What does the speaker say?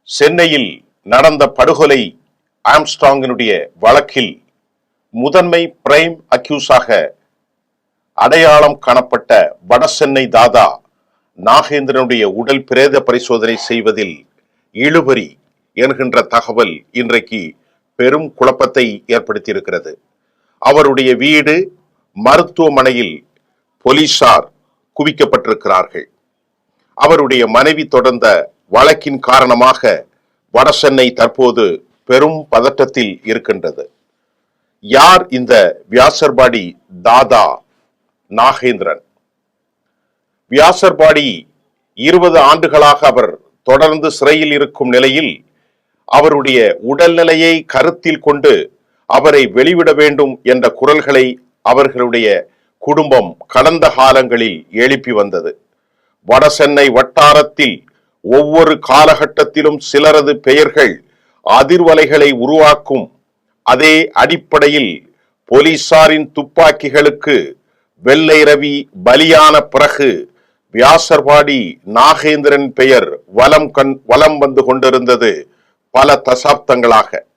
சென்னையில் நடந்த படுகொலை ஆம்ஸ்ட்ராங்கினுடைய வழக்கில் முதன்மை பிரைம் அக்யூஸாக அடையாளம் காணப்பட்ட வடசென்னை தாதா நாகேந்திரனுடைய உடல் பிரேத பரிசோதனை செய்வதில் இழுபறி என்கின்ற தகவல் இன்றைக்கு பெரும் குழப்பத்தை ஏற்படுத்தியிருக்கிறது. அவருடைய வீடு மருத்துவமனையில் போலீசார் குவிக்கப்பட்டிருக்கிறார்கள். அவருடைய மனைவி தொடர்ந்த வழக்கின் காரணமாக வடசென்னை தற்போது பெரும் பதட்டத்தில் இருக்கின்றது. யார் இந்த வியாசர்பாடி தாதா நாகேந்திரன்? வியாசர்பாடி 20 ஆண்டுகளாக அவர் தொடர்ந்து சிறையில் இருக்கும் நிலையில் அவருடைய உடல்நிலையை கருத்தில் கொண்டு அவரை வெளிவிட வேண்டும் என்ற குரல்களை அவர்களுடைய குடும்பம் கடந்த காலங்களில் எழுப்பி வந்தது. வடசென்னை வட்டாரத்தில் ஒவ்வொரு காலகட்டத்திலும் சிலரது பெயர்கள் அதிர்வலைகளை உருவாக்கும். அதே அடிப்படையில் போலீசாரின் துப்பாக்கிகளுக்கு வெள்ளை ரவி பலியான பிறகு வியாசர்பாடி நாகேந்திரன் பெயர் வலம் வந்து கொண்டிருந்தது பல தசாப்தங்களாக.